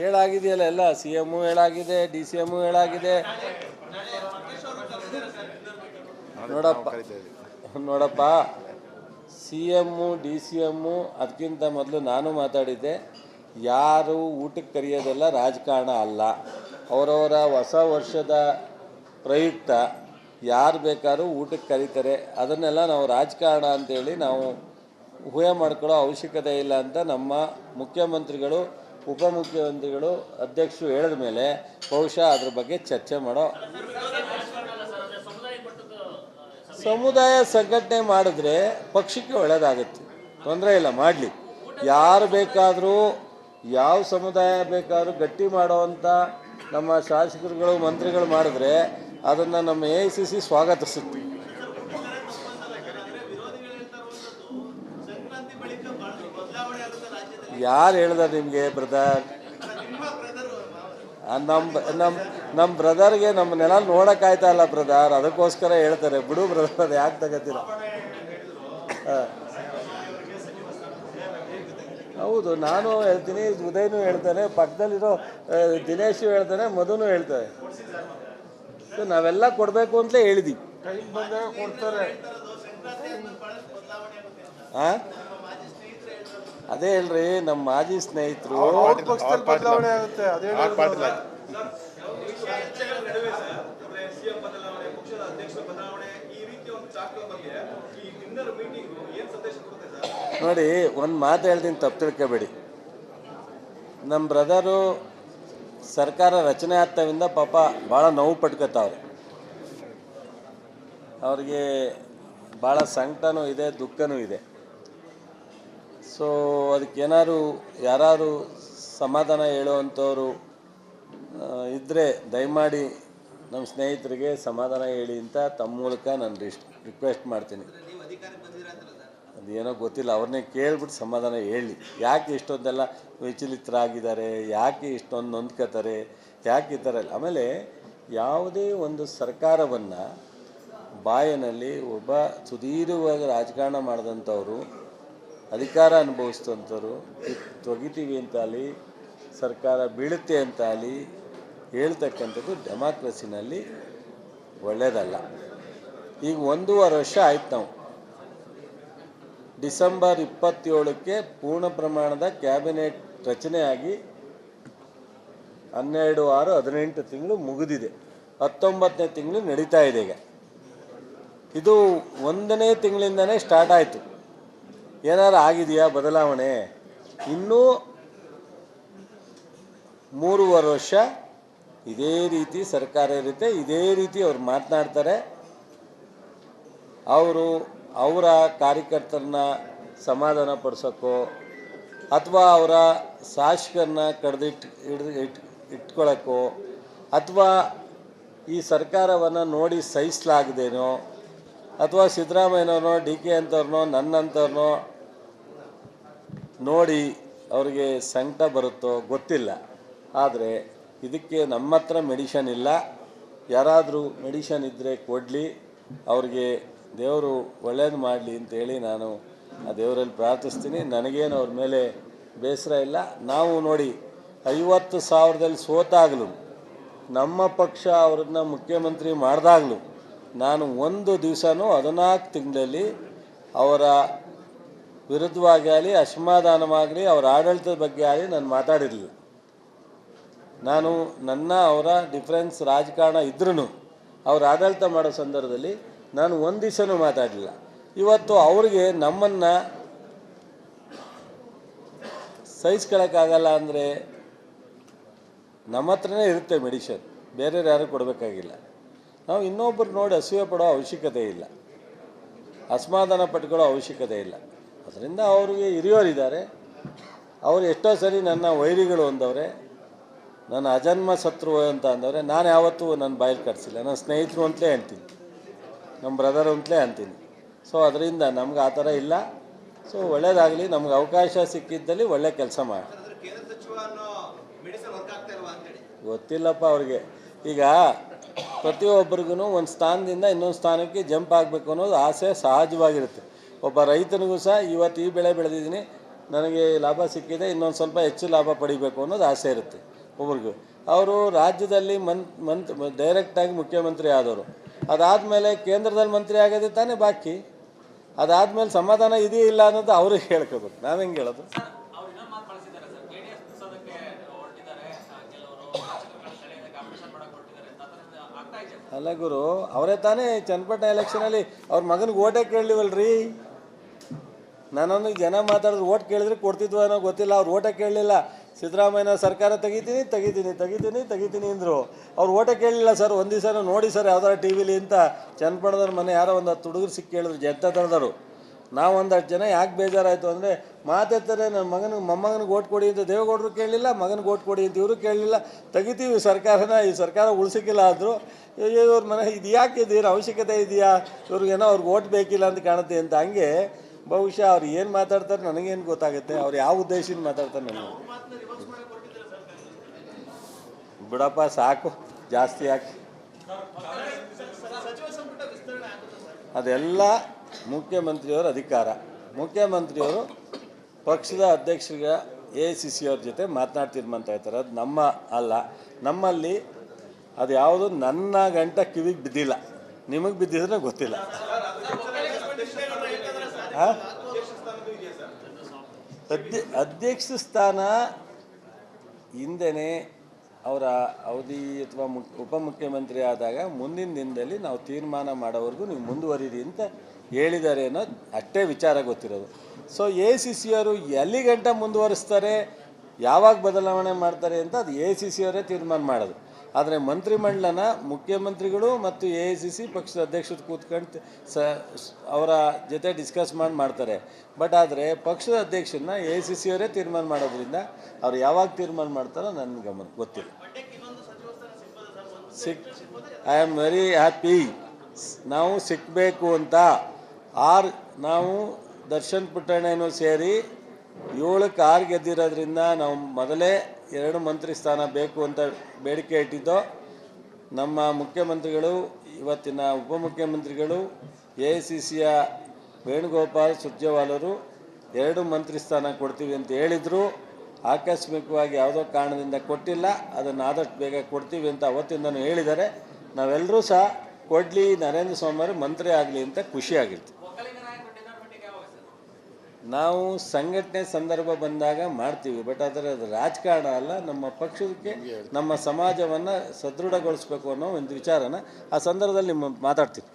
ಹೇಳಾಗಿದೆಯಲ್ಲ, ಎಲ್ಲ C M ಹೇಳಾಗಿದೆ, D C M ಹೇಳಾಗಿದೆ. ನೋಡಪ್ಪ C M D C M ಅದಕ್ಕಿಂತ ಮೊದಲು ನಾನು ಮಾತಾಡಿದ್ದೆ. ಯಾರು ಊಟಕ್ಕೆ ಕರೆಯೋದೆಲ್ಲ ರಾಜಕಾರಣ ಅಲ್ಲ. ಅವರವರ ಹೊಸ ವರ್ಷದ ಪ್ರಯುಕ್ತ ಯಾರು ಬೇಕಾದ್ರೂ ಊಟಕ್ಕೆ ಕರೀತಾರೆ. ಅದನ್ನೆಲ್ಲ ನಾವು ರಾಜಕಾರಣ ಅಂತೇಳಿ ನಾವು ಊಹೆ ಮಾಡ್ಕೊಳ್ಳೋ ಅವಶ್ಯಕತೆ ಇಲ್ಲ ಅಂತ ನಮ್ಮ ಮುಖ್ಯಮಂತ್ರಿಗಳು, ಉಪಮುಖ್ಯಮಂತ್ರಿಗಳು, ಅಧ್ಯಕ್ಷರು ಹೇಳಿದ ಮೇಲೆ ಬಹುಶಃ ಅದ್ರ ಬಗ್ಗೆ ಚರ್ಚೆ ಮಾಡೋ. ಸಮುದಾಯ ಸಂಘಟನೆ ಮಾಡಿದ್ರೆ ಪಕ್ಷಕ್ಕೆ ಒಳ್ಳೆಯದಾಗುತ್ತೆ, ತೊಂದರೆ ಇಲ್ಲ, ಮಾಡಲಿ. ಯಾರು ಬೇಕಾದರೂ ಯಾವ ಸಮುದಾಯ ಬೇಕಾದರೂ ಗಟ್ಟಿ ಮಾಡೋವಂಥ ನಮ್ಮ ಶಾಸಕರುಗಳು, ಮಂತ್ರಿಗಳು ಮಾಡಿದ್ರೆ ಅದನ್ನು ನಮ್ಮ AICC ಸ್ವಾಗತಿಸುತ್ತೆ. ಯಾರು ಹೇಳ್ದಾರೆ ನಿಮಗೆ ಬ್ರದರ್? ನಮ್ಮ ಬ್ರದರ್ಗೆ ನಮ್ಮನ್ನೆಲ್ಲ ನೋಡೋಕ್ಕಾಯ್ತಾ ಇಲ್ಲ ಬ್ರದರ್, ಅದಕ್ಕೋಸ್ಕರ ಹೇಳ್ತಾರೆ. ಬಿಡು ಬ್ರದರ್, ಅದು ಯಾಕೆ ತಗೋತೀರ? ಹೌದು, ನಾನು ಹೇಳ್ತೀನಿ, ಉದಯನೂ ಹೇಳ್ತಾನೆ, ಪಕ್ಕದಲ್ಲಿರೋ ದಿನೇಶು ಹೇಳ್ತಾನೆ, ಮಧುನೂ ಹೇಳ್ತಾರೆ. ನಾವೆಲ್ಲ ಕೊಡಬೇಕು ಅಂತಲೇ ಹೇಳಿದ್ದೀವಿ. ಹಾಂ, ಅದೇ ಹೇಳ್ರಿ, ನಮ್ಮ ಮಾಜಿ ಸ್ನೇಹಿತರು ನೋಡಿ, ಒಂದು ಮಾತು ಹೇಳ್ತೀನಿ, ತಪ್ಪು ತಿಳ್ಕೊಬೇಡಿ. ನಮ್ಮ ಬ್ರದರು ಸರ್ಕಾರ ರಚನೆ ಆಗ್ತಾವಿಂದ ಪಾಪ ಭಾಳ ನೋವು ಪಟ್ಕೋತಾವ್ರೆ. ಅವ್ರಿಗೆ ಭಾಳ ಸಂಕಟನೂ ಇದೆ, ದುಃಖನೂ ಇದೆ. ಸೊ ಅದಕ್ಕೇನಾದ್ರು ಯಾರು ಸಮಾಧಾನ ಹೇಳುವಂಥವ್ರು ಇದ್ದರೆ ದಯಮಾಡಿ ನಮ್ಮ ಸ್ನೇಹಿತರಿಗೆ ಸಮಾಧಾನ ಹೇಳಿ ಅಂತ ತಮ್ಮ ಮೂಲಕ ನಾನು ರಿಕ್ವೆಸ್ಟ್ ಮಾಡ್ತೀನಿ. ಅದೇನೋ ಗೊತ್ತಿಲ್ಲ, ಅವ್ರನ್ನೇ ಕೇಳ್ಬಿಟ್ಟು ಸಮಾಧಾನ ಹೇಳಿ. ಯಾಕೆ ಇಷ್ಟೊಂದೆಲ್ಲ ವಿಚಲಿತರಾಗಿದ್ದಾರೆ, ಯಾಕೆ ಇಷ್ಟೊಂದು ನೊಂದ್ಕೋತಾರೆ, ಯಾಕೆ ಈ ಥರ ಇಲ್ಲ. ಆಮೇಲೆ ಯಾವುದೇ ಒಂದು ಸರ್ಕಾರವನ್ನು ಬಾಯಿನಲ್ಲಿ ಒಬ್ಬ ಸುದೀರ್ಘವಾಗಿ ರಾಜಕಾರಣ ಮಾಡಿದಂಥವ್ರು, ಅಧಿಕಾರ ಅನುಭವಿಸಿದಂಥವ್ರು ತೊಗಿತೀವಿ ಅಂತಾಗಲಿ, ಸರ್ಕಾರ ಬೀಳುತ್ತೆ ಅಂತಾಗಲಿ ಹೇಳ್ತಕ್ಕಂಥದ್ದು ಡೆಮಾಕ್ರಸಿನಲ್ಲಿ ಒಳ್ಳೆಯದಲ್ಲ. ಈಗ 1.5 ವರ್ಷ ಆಯ್ತು. ನಾವು ಡಿಸೆಂಬರ್ 27ಕ್ಕೆ ಪೂರ್ಣ ಪ್ರಮಾಣದ ಕ್ಯಾಬಿನೆಟ್ ರಚನೆಯಾಗಿ 12-6-18 ತಿಂಗಳು ಮುಗಿದಿದೆ. 19ನೇ ತಿಂಗಳು ನಡೀತಾ ಇದೆ. ಈಗ ಇದು 1ನೇ ತಿಂಗಳಿಂದನೇ ಸ್ಟಾರ್ಟ್ ಆಯಿತು. ಏನಾರು ಆಗಿದೆಯಾ ಬದಲಾವಣೆ? ಇನ್ನೂ 3.5 ವರ್ಷ ಇದೇ ರೀತಿ ಸರ್ಕಾರ ಇರುತ್ತೆ, ಇದೇ ರೀತಿ ಅವ್ರು ಮಾತನಾಡ್ತಾರೆ. ಅವರ ಕಾರ್ಯಕರ್ತರನ್ನ ಸಮಾಧಾನ ಪಡಿಸೋಕ್ಕೋ ಅಥವಾ ಅವರ ಶಾಸಕರನ್ನ ಇಟ್ಕೊಳ್ಳೋಕ್ಕೋ ಅಥವಾ ಈ ಸರ್ಕಾರವನ್ನು ನೋಡಿ ಸಹಿಸಲಾಗದೇನೋ ಅಥವಾ ಸಿದ್ದರಾಮಯ್ಯನವ್ರನ್ನೋ ಡಿ ಕೆ ಅಂಥವ್ರನ್ನೋ ನನ್ನಂಥವ್ರನ್ನೋ ನೋಡಿ ಅವ್ರಿಗೆ ಸಂಕಟ ಬರುತ್ತೋ ಗೊತ್ತಿಲ್ಲ. ಆದರೆ ಇದಕ್ಕೆ ನಮ್ಮ ಹತ್ರ ಮೆಡಿಷನ್ ಇಲ್ಲ. ಯಾರಾದರೂ ಮೆಡಿಷನ್ ಇದ್ದರೆ ಕೊಡಲಿ, ಅವ್ರಿಗೆ ದೇವರು ಒಳ್ಳೇದು ಮಾಡಲಿ ಅಂತೇಳಿ ನಾನು ಆ ದೇವರಲ್ಲಿ ಪ್ರಾರ್ಥಿಸ್ತೀನಿ. ನನಗೇನು ಅವ್ರ ಮೇಲೆ ಬೇಸರ ಇಲ್ಲ. ನಾವು ನೋಡಿ 50,000ದಲ್ಲಿ ಸೋತಾಗಲೂ, ನಮ್ಮ ಪಕ್ಷ ಅವ್ರನ್ನ ಮುಖ್ಯಮಂತ್ರಿ ಮಾಡಿದಾಗಲೂ ನಾನು ಒಂದು ದಿವಸನೂ 14 ತಿಂಗಳಲ್ಲಿ ಅವರ ವಿರುದ್ಧವಾಗಿ ಆಗಲಿ, ಅಸಮಾಧಾನವಾಗಲಿ, ಅವರ ಆಡಳಿತದ ಬಗ್ಗೆ ಆಗಲಿ ನಾನು ಮಾತಾಡಿರಲಿಲ್ಲ. ನಾನು ಅವರ ಡಿಫರೆನ್ಸ್ ರಾಜಕಾರಣ ಇದ್ರೂ ಅವ್ರ ಆಡಳಿತ ಮಾಡೋ ಸಂದರ್ಭದಲ್ಲಿ ನಾನು ಒಂದು ದಿವಸನೂ ಮಾತಾಡಲಿಲ್ಲ. ಇವತ್ತು ಅವ್ರಿಗೆ ನಮ್ಮನ್ನು ಸಹಿಸ್ಕೊಳ್ಳೋಕ್ಕಾಗಲ್ಲ ಅಂದರೆ ನಮ್ಮ ಹತ್ರನೇ ಇರುತ್ತೆ ಮೆಡಿಷನ್, ಬೇರೆಯವ್ರು ಯಾರು ಕೊಡಬೇಕಾಗಿಲ್ಲ. ನಾವು ಇನ್ನೊಬ್ಬರು ನೋಡಿ ಅಸೂಯೆ ಪಡೋ ಅವಶ್ಯಕತೆ ಇಲ್ಲ, ಅಸಮಾಧಾನ ಪಟ್ಕೊಳ್ಳೋ ಅವಶ್ಯಕತೆ ಇಲ್ಲ. ಅದರಿಂದ ಅವ್ರಿಗೆ ಹಿರಿಯೋರಿದ್ದಾರೆ, ಅವರು ಎಷ್ಟೋ ಸರಿ ನನ್ನ ವೈರಿಗಳು ಅಂದವ್ರೆ, ನನ್ನ ಅಜನ್ಮ ಶತ್ರು ಅಂತ ಅಂದವ್ರೆ. ನಾನು ಯಾವತ್ತೂ ನನ್ನ ಬಾಯಲ್ಲಿ ಕಟ್ಸಿಲ್ಲ, ನನ್ನ ಸ್ನೇಹಿತರು ಅಂತಲೇ ಅಂತೀನಿ, ನಮ್ಮ ಬ್ರದರ್ ಅಂತಲೇ ಅಂತೀನಿ. ಸೊ ಅದರಿಂದ ನಮ್ಗೆ ಆ ಥರ ಇಲ್ಲ. ಸೊ ಒಳ್ಳೇದಾಗಲಿ, ನಮ್ಗೆ ಅವಕಾಶ ಸಿಕ್ಕಿದ್ದಲ್ಲಿ ಒಳ್ಳೆ ಕೆಲಸ ಮಾಡಿ. ಗೊತ್ತಿಲ್ಲಪ್ಪ ಅವ್ರಿಗೆ. ಈಗ ಪ್ರತಿಯೊಬ್ಬರಿಗೂ ಒಂದು ಸ್ಥಾನದಿಂದ ಇನ್ನೊಂದು ಸ್ಥಾನಕ್ಕೆ ಜಂಪ್ ಆಗಬೇಕು ಅನ್ನೋದು ಆಸೆ ಸಹಜವಾಗಿರುತ್ತೆ. ಒಬ್ಬ ರೈತನಿಗೂ ಸಹ ಇವತ್ತು ಈ ಬೆಳೆ ಬೆಳೆದಿದ್ದೀನಿ, ನನಗೆ ಲಾಭ ಸಿಕ್ಕಿದೆ, ಇನ್ನೊಂದು ಸ್ವಲ್ಪ ಹೆಚ್ಚು ಲಾಭ ಪಡಿಬೇಕು ಅನ್ನೋದು ಆಸೆ ಇರುತ್ತೆ ಒಬ್ರಿಗೂ. ಅವರು ರಾಜ್ಯದಲ್ಲಿ ಡೈರೆಕ್ಟಾಗಿ ಮುಖ್ಯಮಂತ್ರಿ ಆದವರು, ಅದಾದಮೇಲೆ ಕೇಂದ್ರದಲ್ಲಿ ಮಂತ್ರಿ ಆಗೋದೇ ತಾನೇ ಬಾಕಿ. ಅದಾದಮೇಲೆ ಸಮಾಧಾನ ಇದೆಯೇ ಇಲ್ಲ ಅನ್ನೋದು ಅವ್ರಿಗೆ ಹೇಳ್ಕೋಬೇಕು, ನಾವು ಹೆಂಗೆ ಹೇಳೋದು? ಅಲ್ಲ ಗುರು, ಅವರೇ ತಾನೇ ಚನ್ನಪಟ್ಟಣ ಎಲೆಕ್ಷನಲ್ಲಿ ಅವ್ರ ಮಗನಿಗೆ ಓಟೇ ಕೇಳಲಿವಲ್ರಿ. ನಾನೊಂದು ಜನ ಮಾತಾಡಿದ್ರು ಓಟ್ ಕೇಳಿದ್ರೆ ಕೊಡ್ತಿದ್ವು ಅನ್ನೋ ಗೊತ್ತಿಲ್ಲ, ಅವ್ರು ಓಟೇ ಕೇಳಲಿಲ್ಲ. ಸಿದ್ದರಾಮಯ್ಯನ ಸರ್ಕಾರ ತೆಗಿತೀನಿ ಅಂದರು. ಅವ್ರು ಓಟೇ ಕೇಳಲಿಲ್ಲ ಸರ್. ಒಂದು ದಿವಸ ನೋಡಿ ಸರ್ ಯಾವ್ದಾರು ಟಿ ವಿಲಿ ಅಂತ ಚನ್ನಪಟ್ಟಣದವ್ರ ಮನೆ ಯಾರೋ ಒಂದು 10 ಹುಡುಗರು ಸಿಕ್ಕಿ ಕೇಳಿದ್ರು, ಜನತಾ ದಳದವರು. ನಾವು 10 ಜನ ಯಾಕೆ ಬೇಜಾರಾಯಿತು ಅಂದರೆ, ಮಾತಾಡ್ತಾರೆ ನನ್ನ ಮೊಮ್ಮಗನಿಗೆ ಓಟ್ ಕೊಡಿ ಅಂತ ದೇವೇಗೌಡರು ಕೇಳಲಿಲ್ಲ, ಮಗನಿಗೆ ಓಟ್ ಕೊಡಿ ಅಂತ ಇವರು ಕೇಳಲಿಲ್ಲ. ತೆಗಿತೀವಿ ಸರ್ಕಾರನ, ಈ ಸರ್ಕಾರ ಉಳಿಸಿಕ್ಕಿಲ್ಲ ಆದರೂ ಇವ್ರ ಮನೆ ಇದು ಯಾಕೆ, ಇದೇನು ಅವಶ್ಯಕತೆ ಇದೆಯಾ, ಇವ್ರಿಗೇನೋ ಅವ್ರಿಗೆ ಓಟ್ ಬೇಕಿಲ್ಲ ಅಂತ ಕಾಣುತ್ತೆ ಅಂತ. ಹಂಗೆ ಬಹುಶಃ ಅವ್ರು ಏನು ಮಾತಾಡ್ತಾರೆ ನನಗೇನು ಗೊತ್ತಾಗುತ್ತೆ, ಅವ್ರು ಯಾವ ಉದ್ದೇಶದಿಂದ ಮಾತಾಡ್ತಾರೆ ನನಗೆ ಬಿಡಪ್ಪ, ಸಾಕು ಜಾಸ್ತಿ ಯಾಕೆ. ಅದೆಲ್ಲ ಮುಖ್ಯಮಂತ್ರಿಯವರ ಅಧಿಕಾರ. ಮುಖ್ಯಮಂತ್ರಿಯವರು ಪಕ್ಷದ ಅಧ್ಯಕ್ಷರಿಗೆ AICC ಅವ್ರ ಜೊತೆ ಮಾತನಾಡಿ ತೀರ್ಮಾನ ತಗೋತಾರೆ. ಅದು ನಮ್ಮ ಅಲ್ಲ. ನಮ್ಮಲ್ಲಿ ಅದು ಯಾವುದು ನನ್ನ ಗಂಟ ಕಿವಿಗೆ ಬಿದ್ದಿಲ್ಲ, ನಿಮಗೆ ಬಿದ್ದಿದ್ರೆ ಗೊತ್ತಿಲ್ಲ. ಅಧ್ಯಕ್ಷ ಸ್ಥಾನ ಹಿಂದೆನೇ ಅವರ ಅವಧಿ ಅಥವಾ ಉಪಮುಖ್ಯಮಂತ್ರಿ ಆದಾಗ ಮುಂದಿನ ದಿನದಲ್ಲಿ ನಾವು ತೀರ್ಮಾನ ಮಾಡೋವರೆಗೂ ನೀವು ಮುಂದುವರಿರಿ ಅಂತ ಹೇಳಿದ್ದಾರೆ ಅನ್ನೋದು ಅಷ್ಟೇ ವಿಚಾರ ಗೊತ್ತಿರೋದು. ಸೊ AICC ಅವರು ಎಲ್ಲಿ ಗಂಟ ಮುಂದುವರಿಸ್ತಾರೆ, ಯಾವಾಗ ಬದಲಾವಣೆ ಮಾಡ್ತಾರೆ ಅಂತ ಅದು AICC ಅವರೇ ತೀರ್ಮಾನ ಮಾಡೋದು. ಆದರೆ ಮಂತ್ರಿಮಂಡಲನ ಮುಖ್ಯಮಂತ್ರಿಗಳು ಮತ್ತು AICC ಪಕ್ಷದ ಅಧ್ಯಕ್ಷರು ಕೂತ್ಕೊಂಡು ಅವರ ಜೊತೆ ಡಿಸ್ಕಸ್ ಮಾಡ್ತಾರೆ. ಬಟ್ ಆದರೆ ಪಕ್ಷದ ಅಧ್ಯಕ್ಷರನ್ನ AICC ಅವರೇ ತೀರ್ಮಾನ ಮಾಡೋದ್ರಿಂದ ಅವ್ರು ಯಾವಾಗ ತೀರ್ಮಾನ ಮಾಡ್ತಾರೋ ನನ್ನ ಗಮನ ಗೊತ್ತಿಲ್ಲ. I am very happy. ನಾವು ಸಿಕ್ಕಬೇಕು ಅಂತ ನಾವು ದರ್ಶನ್ ಪುಟ್ಟಣ್ಣನೂ ಸೇರಿ 7ಕ್ಕೆ 6 ಗೆದ್ದಿರೋದ್ರಿಂದ ನಾವು ಮೊದಲೇ 2 ಮಂತ್ರಿ ಸ್ಥಾನ ಬೇಕು ಅಂತ ಬೇಡಿಕೆ ಇಟ್ಟಿದ್ದೋ. ನಮ್ಮ ಮುಖ್ಯಮಂತ್ರಿಗಳು, ಇವತ್ತಿನ ಉಪಮುಖ್ಯಮಂತ್ರಿಗಳು, AICCಯ ವೇಣುಗೋಪಾಲ್ ಸುರ್ಜೇವಾಲರು 2 ಮಂತ್ರಿ ಸ್ಥಾನ ಕೊಡ್ತೀವಿ ಅಂತ ಹೇಳಿದರು. ಆಕಸ್ಮಿಕವಾಗಿ ಯಾವುದೋ ಕಾರಣದಿಂದ ಕೊಟ್ಟಿಲ್ಲ. ಅದನ್ನು ಆದಷ್ಟು ಬೇಗ ಕೊಡ್ತೀವಿ ಅಂತ ಅವತ್ತಿಂದನೂ ಹೇಳಿದ್ದಾರೆ. ನಾವೆಲ್ಲರೂ ಸಹ ಕೊಡಲಿ, ನರೇಂದ್ರ ಸ್ವಾಮಿ ಮಂತ್ರಿ ಆಗಲಿ ಅಂತ ಖುಷಿಯಾಗಿತ್ತು. ನಾವು ಸಂಘಟನೆ ಸಂದರ್ಭ ಬಂದಾಗ ಮಾಡ್ತೀವಿ, ಬಟ್ ಆದರೆ ಅದು ರಾಜಕಾರಣ ಅಲ್ಲ. ನಮ್ಮ ಪಕ್ಷಕ್ಕೆ ನಮ್ಮ ಸಮಾಜವನ್ನು ಸದೃಢಗೊಳಿಸ್ಬೇಕು ಅನ್ನೋ ಒಂದು ವಿಚಾರನ ಆ ಸಂದರ್ಭದಲ್ಲಿ ನಿಮ್ಮ ಮಾತಾಡ್ತೀವಿ.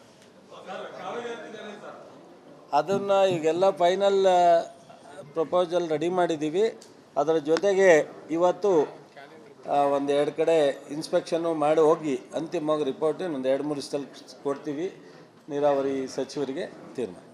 ಅದನ್ನು ಈಗೆಲ್ಲ ಫೈನಲ್ ಪ್ರಪೋಸಲ್ ರೆಡಿ ಮಾಡಿದ್ದೀವಿ. ಅದರ ಜೊತೆಗೆ ಇವತ್ತು 1-2 ಕಡೆ ಇನ್ಸ್ಪೆಕ್ಷನ್ನು ಮಾಡಿ ಹೋಗಿ ಅಂತಿಮವಾಗಿ ರಿಪೋರ್ಟ್ ಒಂದು 2-3 ದಿವಸದಲ್ಲಿ ಕೊಡ್ತೀವಿ. ನೀರಾವರಿ ಸಚಿವರಿಗೆ ತೀರ್ಮಾನ.